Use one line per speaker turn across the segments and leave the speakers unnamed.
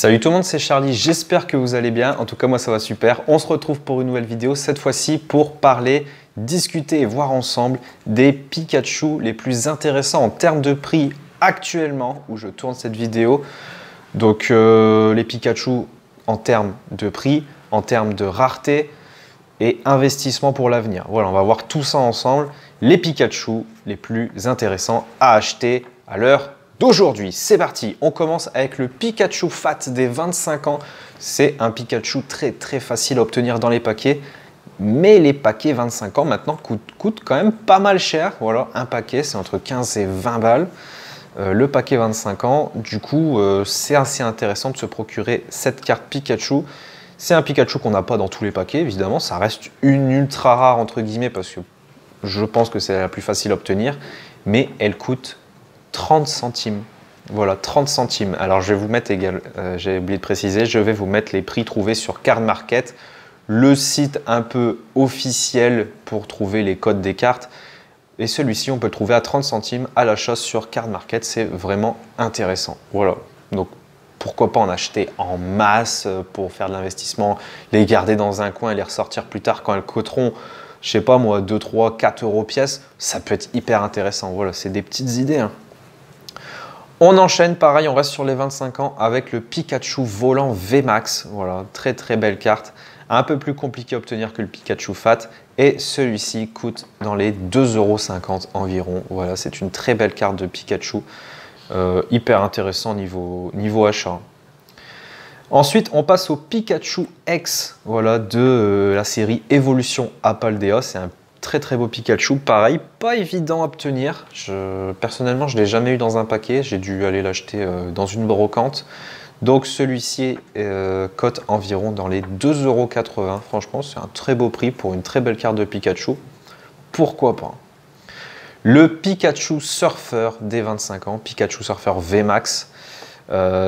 Salut tout le monde, c'est Charlie, j'espère que vous allez bien. En tout cas, moi ça va super. On se retrouve pour une nouvelle vidéo, cette fois-ci pour parler, discuter et voir ensemble des Pikachu les plus intéressants en termes de prix actuellement où je tourne cette vidéo. Donc les Pikachu en termes de prix, en termes de rareté et investissement pour l'avenir. Voilà, on va voir tout ça ensemble. Les Pikachu les plus intéressants à acheter à l'heure d'aujourd'hui. C'est parti, on commence avec le Pikachu Fat des 25 ans. C'est un Pikachu très facile à obtenir dans les paquets. Mais les paquets 25 ans maintenant coûtent quand même pas mal cher. Voilà, un paquet c'est entre 15 et 20 balles. Le paquet 25 ans, du coup c'est assez intéressant de se procurer cette carte Pikachu. C'est un Pikachu qu'on n'a pas dans tous les paquets, évidemment. Ça reste une ultra rare entre guillemets parce que je pense que c'est la plus facile à obtenir. Mais elle coûte 30 centimes. Voilà, 30 centimes. Alors je vais vous mettre j'ai oublié de préciser, je vais vous mettre les prix trouvés sur Card Market, le site un peu officiel pour trouver les codes des cartes. Et celui-ci, on peut le trouver à 30 centimes à l'achat sur Card Market. C'est vraiment intéressant. Voilà. Donc pourquoi pas en acheter en masse pour faire de l'investissement, les garder dans un coin et les ressortir plus tard quand elles coûteront, je sais pas moi, 2, 3, 4 euros pièce. Ça peut être hyper intéressant. Voilà, c'est des petites idées, hein. On enchaîne, pareil, on reste sur les 25 ans avec le Pikachu Volant VMAX. Voilà, très belle carte. Un peu plus compliqué à obtenir que le Pikachu Fat. Et celui-ci coûte dans les 2,50 € environ. Voilà, c'est une très belle carte de Pikachu. Hyper intéressant niveau achat. Ensuite, on passe au Pikachu X, voilà, de la série Evolution Apaldea. C'est un très beau Pikachu, pareil, pas évident à obtenir. Personnellement, je ne l'ai jamais eu dans un paquet, j'ai dû aller l'acheter dans une brocante. Donc celui-ci cote environ dans les 2,80 €. Franchement, c'est un très beau prix pour une très belle carte de Pikachu. Pourquoi pas? Le Pikachu Surfer des 25 ans, Pikachu Surfer VMAX.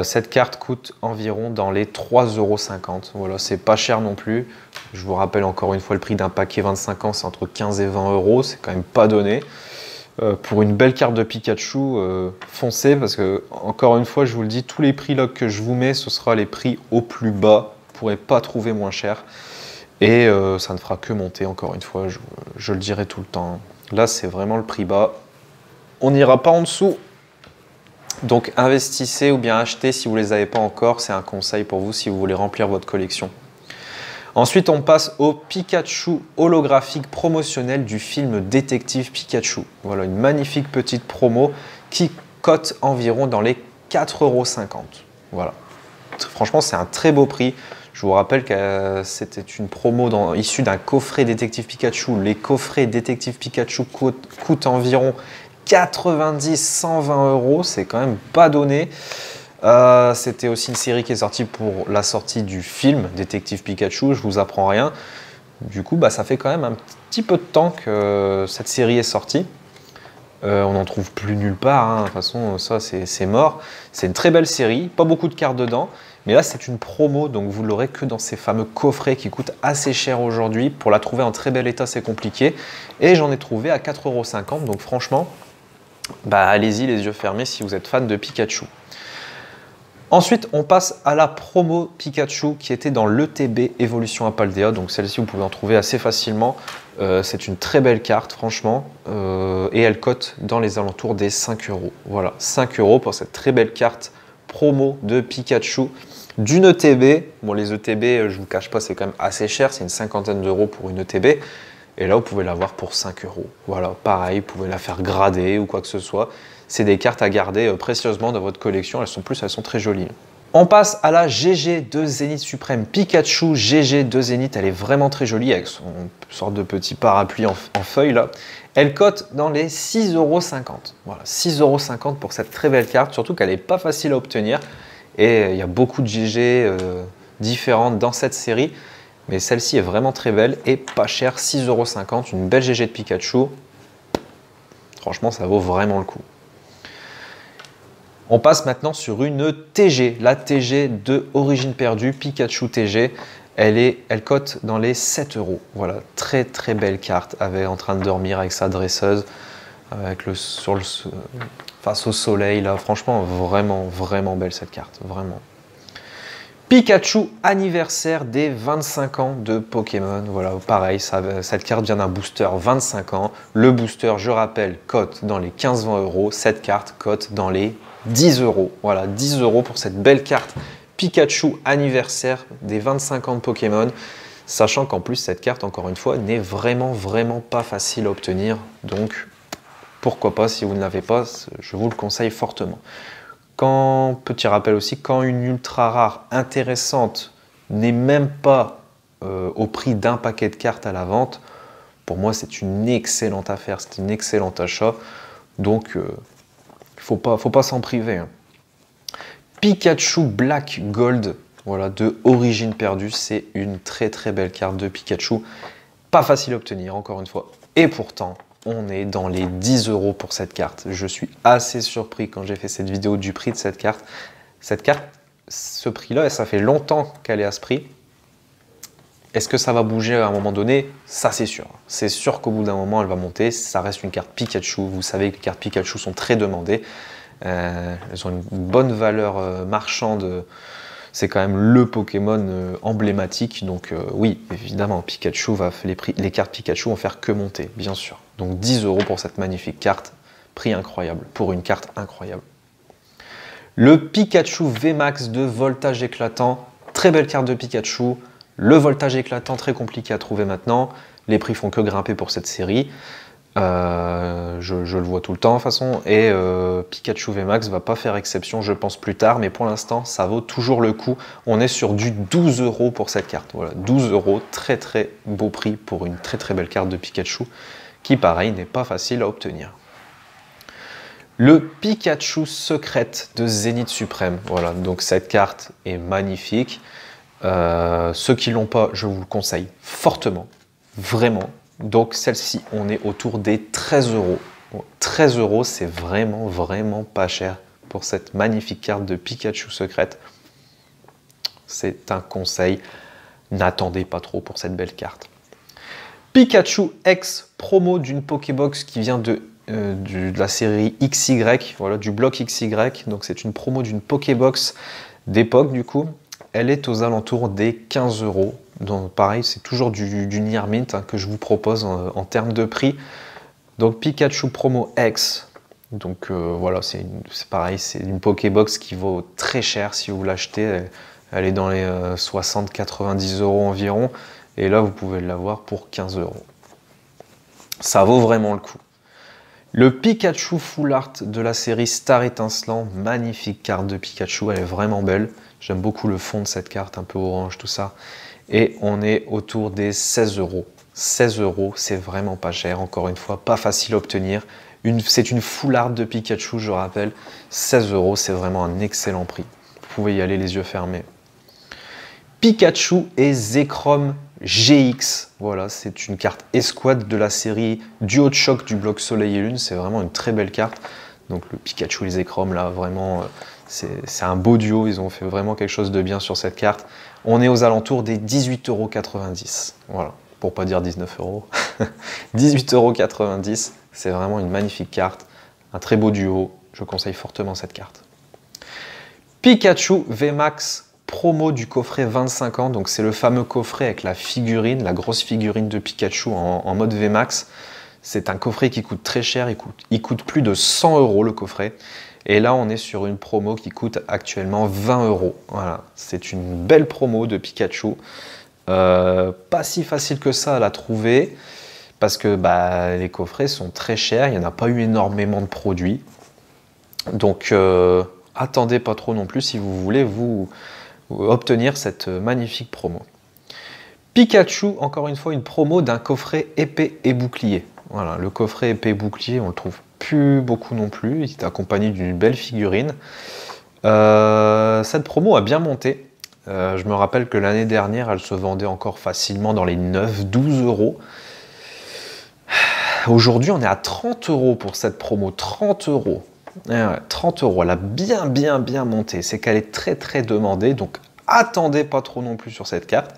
Cette carte coûte environ dans les 3,50 €. Voilà, c'est pas cher non plus. Je vous rappelle encore une fois le prix d'un paquet 25 ans, c'est entre 15 et 20 €. C'est quand même pas donné. Pour une belle carte de Pikachu, foncez parce que, encore une fois, je vous le dis, tous les prix là que je vous mets, ce sera les prix au plus bas. Vous ne pourrez pas trouver moins cher. Et ça ne fera que monter, encore une fois, je le dirai tout le temps. Là, c'est vraiment le prix bas. On n'ira pas en dessous. Donc investissez ou bien achetez si vous ne les avez pas encore, c'est un conseil pour vous si vous voulez remplir votre collection. Ensuite, on passe au Pikachu holographique promotionnel du film Détective Pikachu. Voilà, une magnifique petite promo qui cote environ dans les 4,50 €. Voilà, franchement, c'est un très beau prix. Je vous rappelle que c'était une promo issue d'un coffret Détective Pikachu. Les coffrets Détective Pikachu coûtent environ 90-120 €, c'est quand même pas donné. C'était aussi une série qui est sortie pour la sortie du film Détective Pikachu, je vous apprends rien. Du coup, ça fait quand même un petit peu de temps que cette série est sortie. On n'en trouve plus nulle part, hein. De toute façon, ça c'est mort. C'est une très belle série, pas beaucoup de cartes dedans. Mais là, c'est une promo, donc vous l'aurez que dans ces fameux coffrets qui coûtent assez cher aujourd'hui. Pour la trouver en très bel état, c'est compliqué. Et j'en ai trouvé à 4,50 €, donc franchement, allez-y les yeux fermés si vous êtes fan de Pikachu. Ensuite, on passe à la promo Pikachu qui était dans l'ETB Evolution Apaldea. Donc celle-ci, vous pouvez en trouver assez facilement. C'est une très belle carte, franchement. Et elle cote dans les alentours des 5 €. Voilà, 5 € pour cette très belle carte promo de Pikachu d'une ETB. Bon, les ETB, je ne vous cache pas, c'est quand même assez cher. C'est une cinquantaine d'euros pour une ETB. Et là, vous pouvez l'avoir pour 5 €. Voilà, pareil, vous pouvez la faire grader ou quoi que ce soit. C'est des cartes à garder précieusement dans votre collection. Elles sont très jolies. On passe à la GG2 Zénith Suprême Pikachu. GG2 Zénith, elle est vraiment très jolie avec son sorte de petit parapluie en feuille là. Elle cote dans les 6,50 €. Voilà, 6,50 € pour cette très belle carte, surtout qu'elle n'est pas facile à obtenir. Et il y a beaucoup de GG différentes dans cette série. Mais celle-ci est vraiment très belle et pas chère, 6,50 €. Une belle GG de Pikachu. Franchement, ça vaut vraiment le coup. On passe maintenant sur une TG, la TG de Origine Perdue, Pikachu TG. Elle cote dans les 7 €. Voilà, très belle carte, en train de dormir avec sa dresseuse, avec face au soleil. Là, franchement, vraiment belle cette carte, vraiment. Pikachu anniversaire des 25 ans de Pokémon. Voilà, pareil, cette carte vient d'un booster 25 ans. Le booster, je rappelle, cote dans les 15-20 euros. Cette carte cote dans les 10 euros. Voilà, 10 euros pour cette belle carte Pikachu anniversaire des 25 ans de Pokémon. Sachant qu'en plus, cette carte, encore une fois, n'est vraiment pas facile à obtenir. Donc, pourquoi pas, si vous ne l'avez pas, je vous le conseille fortement. Petit rappel aussi, quand une ultra rare intéressante n'est même pas au prix d'un paquet de cartes à la vente, pour moi c'est une excellente affaire, c'est un excellent achat, donc il faut pas s'en priver. Hein. Pikachu Black Gold, voilà, de Origine Perdue, c'est une très belle carte de Pikachu, pas facile à obtenir encore une fois, et pourtant on est dans les 10 euros pour cette carte. Je suis assez surpris quand j'ai fait cette vidéo du prix de cette carte. Cette carte, ce prix-là, ça fait longtemps qu'elle est à ce prix. Est-ce que ça va bouger à un moment donné? Ça, c'est sûr. C'est sûr qu'au bout d'un moment, elle va monter. Ça reste une carte Pikachu. Vous savez que les cartes Pikachu sont très demandées. Elles ont une bonne valeur marchande. C'est quand même le Pokémon emblématique, donc oui, évidemment, Pikachu les cartes Pikachu vont faire que monter, bien sûr. Donc 10 euros pour cette magnifique carte, prix incroyable, pour une carte incroyable. Le Pikachu VMAX de voltage éclatant, très belle carte de Pikachu. Le voltage éclatant, très compliqué à trouver maintenant. Les prix font que grimper pour cette série. Je le vois tout le temps de toute façon, et Pikachu VMAX va pas faire exception, je pense, plus tard, mais pour l'instant ça vaut toujours le coup. On est sur du 12 euros pour cette carte. Voilà, 12 euros, très beau prix pour une très belle carte de Pikachu qui, pareil, n'est pas facile à obtenir. Le Pikachu secrète de Zénith Suprême, voilà, donc cette carte est magnifique. Ceux qui l'ont pas, je vous le conseille fortement, vraiment. Donc celle-ci, on est autour des 13 euros. 13 euros, c'est vraiment pas cher pour cette magnifique carte de Pikachu secrète. C'est un conseil, n'attendez pas trop pour cette belle carte. Pikachu X, promo d'une Pokébox qui vient de la série XY, voilà, du bloc XY. Donc c'est une promo d'une Pokébox d'époque du coup. Elle est aux alentours des 15 euros. Donc pareil, c'est toujours du Near Mint hein, que je vous propose en termes de prix. Donc Pikachu Promo X. Donc voilà, c'est pareil, c'est une Pokébox qui vaut très cher si vous l'achetez. Elle est dans les 60-90 euros environ. Et là, vous pouvez l'avoir pour 15 euros. Ça vaut vraiment le coup. Le Pikachu Full Art de la série Star Étincelant, magnifique carte de Pikachu, elle est vraiment belle. J'aime beaucoup le fond de cette carte, un peu orange, tout ça. Et on est autour des 16 euros. 16 euros, c'est vraiment pas cher, encore une fois, pas facile à obtenir. C'est une Full Art de Pikachu, je rappelle. 16 euros, c'est vraiment un excellent prix. Vous pouvez y aller les yeux fermés. Pikachu et Zekrom GX, voilà, c'est une carte escouade de la série Duo de choc du bloc Soleil et Lune, c'est vraiment une très belle carte. Donc le Pikachu et Zekrom là, vraiment, c'est un beau duo, ils ont fait vraiment quelque chose de bien sur cette carte. On est aux alentours des 18,90 euros, voilà, pour pas dire 19 euros. 18,90 euros, c'est vraiment une magnifique carte, un très beau duo, je conseille fortement cette carte. Pikachu VMAX promo du coffret 25 ans, donc c'est le fameux coffret avec la figurine, la grosse figurine de Pikachu en mode VMAX. C'est un coffret qui coûte très cher, il coûte plus de 100 euros le coffret. Et là on est sur une promo qui coûte actuellement 20 euros. Voilà, c'est une belle promo de Pikachu. Pas si facile que ça à la trouver, parce que bah, les coffrets sont très chers, il n'y en a pas eu énormément de produits. Donc attendez pas trop non plus si vous voulez vous obtenir cette magnifique promo. Pikachu, encore une fois, une promo d'un coffret épée et bouclier. Voilà, le coffret épée et bouclier, on le trouve plus beaucoup non plus. Il est accompagné d'une belle figurine. Cette promo a bien monté. Je me rappelle que l'année dernière, elle se vendait encore facilement dans les 9-12 euros. Aujourd'hui, on est à 30 euros pour cette promo. 30 euros. 30 euros, elle a bien monté. C'est qu'elle est très demandée, donc attendez pas trop non plus sur cette carte.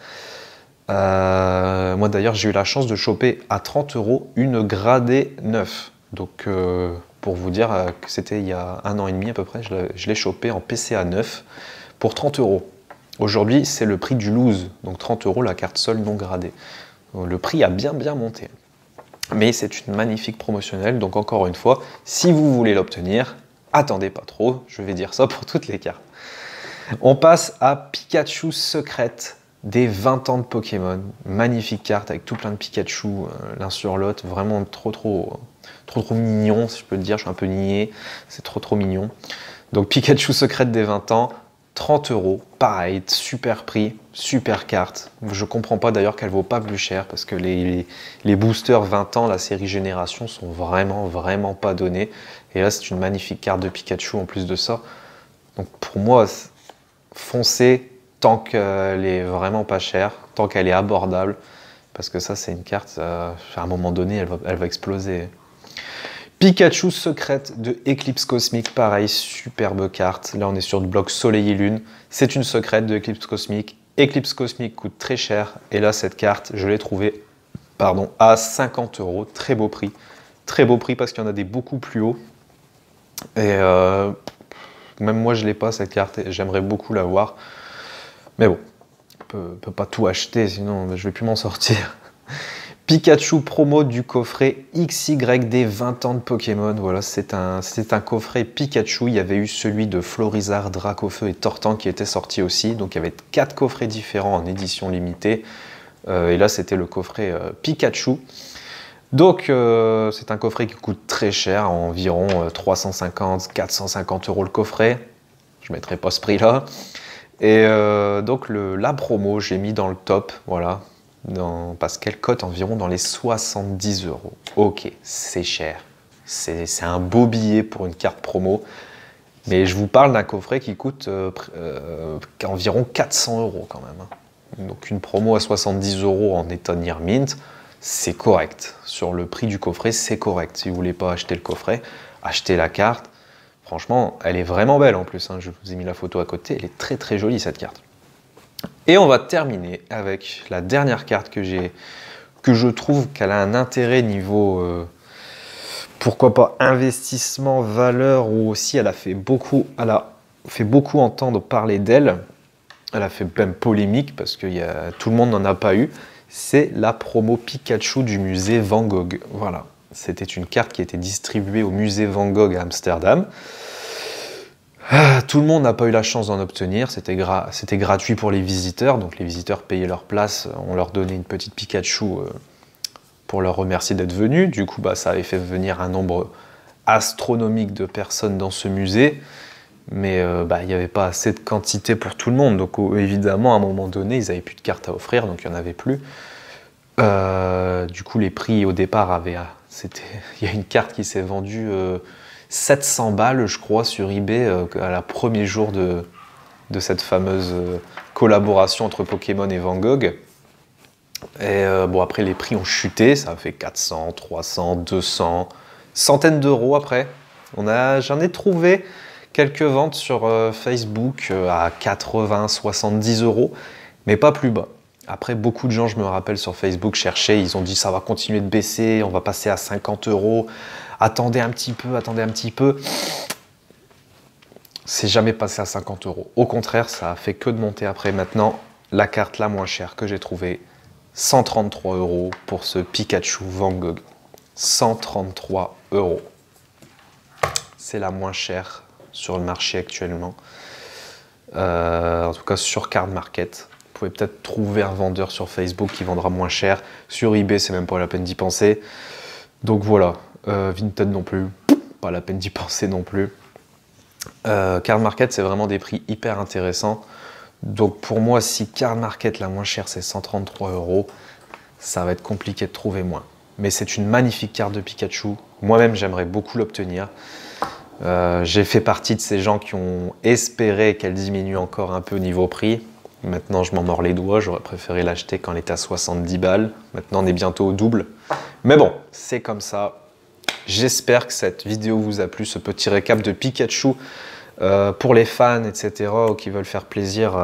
Moi d'ailleurs, j'ai eu la chance de choper à 30 euros une gradée 9. Donc pour vous dire que c'était il y a 1 an et demi à peu près, je l'ai chopé en PCA 9 pour 30 euros. Aujourd'hui, c'est le prix du loose, donc 30 € la carte seule non gradée. Le prix a bien monté. Mais c'est une magnifique promotionnelle, donc encore une fois, si vous voulez l'obtenir, attendez pas trop, je vais dire ça pour toutes les cartes. On passe à Pikachu secrète des 20 ans de Pokémon. Magnifique carte avec tout plein de Pikachu l'un sur l'autre, vraiment trop mignon, si je peux le dire, je suis un peu niais, c'est trop mignon. Donc Pikachu secrète des 20 ans, 30 €, pareil, super prix, super carte. Je comprends pas d'ailleurs qu'elle vaut pas plus cher parce que les boosters 20 ans, la série Génération, sont vraiment pas donnés. Et là, c'est une magnifique carte de Pikachu en plus de ça. Donc pour moi, foncez tant qu'elle est vraiment pas chère, tant qu'elle est abordable. Parce que ça, c'est une carte, à un moment donné, elle va exploser. Pikachu secrète de Eclipse Cosmique, pareil, superbe carte. Là, on est sur le bloc Soleil et Lune. C'est une secrète de Eclipse Cosmique. Eclipse Cosmique coûte très cher. Et là, cette carte, je l'ai trouvée à 50 €. Très beau prix. Très beau prix parce qu'il y en a des beaucoup plus hauts. Et même moi, je ne l'ai pas, cette carte. Et j'aimerais beaucoup l'avoir. Mais bon, on ne peut pas tout acheter, sinon je ne vais plus m'en sortir. Pikachu promo du coffret XYD 20 ans de Pokémon. Voilà, c'est un coffret Pikachu. Il y avait eu celui de Florizard, Dracofeu et Tortan qui était sorti aussi. Donc il y avait 4 coffrets différents en édition limitée. Et là, c'était le coffret Pikachu. Donc c'est un coffret qui coûte très cher, environ 350-450 € le coffret. Je ne mettrai pas ce prix-là. Et donc la promo, j'ai mis dans le top, voilà. Parce qu'elle cote environ dans les 70 €. Ok, c'est cher. C'est un beau billet pour une carte promo. Mais je vous parle d'un coffret qui coûte environ 400 € quand même. Donc une promo à 70 € en état Near Mint, c'est correct. Sur le prix du coffret, c'est correct. Si vous ne voulez pas acheter le coffret, achetez la carte. Franchement, elle est vraiment belle en plus. Je vous ai mis la photo à côté. Elle est très jolie cette carte. Et on va terminer avec la dernière carte que je trouve qu'elle a un intérêt niveau, pourquoi pas, investissement, valeur, ou aussi elle a fait beaucoup entendre parler d'elle. Elle a fait même polémique parce que tout le monde n'en a pas eu. C'est la promo Pikachu du musée Van Gogh. Voilà, c'était une carte qui était distribuée au musée Van Gogh à Amsterdam. Tout le monde n'a pas eu la chance d'en obtenir, c'était gratuit pour les visiteurs, donc les visiteurs payaient leur place, on leur donnait une petite Pikachu pour leur remercier d'être venus. Du coup, ça avait fait venir un nombre astronomique de personnes dans ce musée, mais il n'y avait pas assez de quantité pour tout le monde, donc évidemment, à un moment donné, ils n'avaient plus de cartes à offrir, donc il n'y en avait plus. Du coup, les prix au départ il y a une carte qui s'est vendue 700 balles, je crois, sur eBay à la premier jour de cette fameuse collaboration entre Pokémon et Van Gogh. Et après, les prix ont chuté, ça a fait 400, 300, 200, centaines d'euros après. J'en ai trouvé quelques ventes sur Facebook à 80, 70 €, mais pas plus bas. Après, beaucoup de gens, je me rappelle, sur Facebook cherchaient, ils ont dit ça va continuer de baisser, on va passer à 50 €. Attendez un petit peu. C'est jamais passé à 50 €. Au contraire, ça a fait que de monter après. Maintenant, la carte la moins chère que j'ai trouvée, 133 € pour ce Pikachu Van Gogh. 133 €. C'est la moins chère sur le marché actuellement. En tout cas, sur Card Market. Vous pouvez peut-être trouver un vendeur sur Facebook qui vendra moins cher. Sur eBay, c'est même pas la peine d'y penser. Donc voilà. Vinted non plus, pas la peine d'y penser non plus. Card Market, c'est vraiment des prix hyper intéressants. Donc pour moi, si Card Market la moins chère, c'est 133 €, ça va être compliqué de trouver moins. Mais c'est une magnifique carte de Pikachu. Moi-même, j'aimerais beaucoup l'obtenir. J'ai fait partie de ces gens qui ont espéré qu'elle diminue encore un peu au niveau prix. Maintenant, je m'en mords les doigts. J'aurais préféré l'acheter quand elle était à 70 balles. Maintenant, on est bientôt au double. Mais bon, c'est comme ça. J'espère que cette vidéo vous a plu, ce petit récap de Pikachu pour les fans, etc., ou qui veulent faire plaisir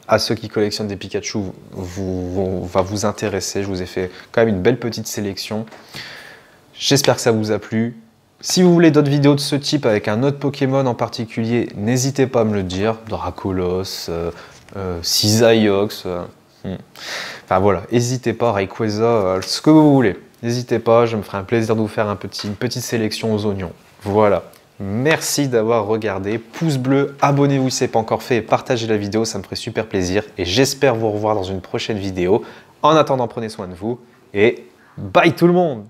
à ceux qui collectionnent des Pikachu, va vous intéresser. Je vous ai fait quand même une belle petite sélection. J'espère que ça vous a plu. Si vous voulez d'autres vidéos de ce type avec un autre Pokémon en particulier, n'hésitez pas à me le dire. Dracolos, Cisaiox. Enfin voilà, n'hésitez pas, Rayquaza, ce que vous voulez. N'hésitez pas, je me ferai un plaisir de vous faire une petite sélection aux oignons. Voilà. Merci d'avoir regardé. Pouce bleu, abonnez-vous si ce n'est pas encore fait et partagez la vidéo, ça me ferait super plaisir. Et j'espère vous revoir dans une prochaine vidéo. En attendant, prenez soin de vous et bye tout le monde!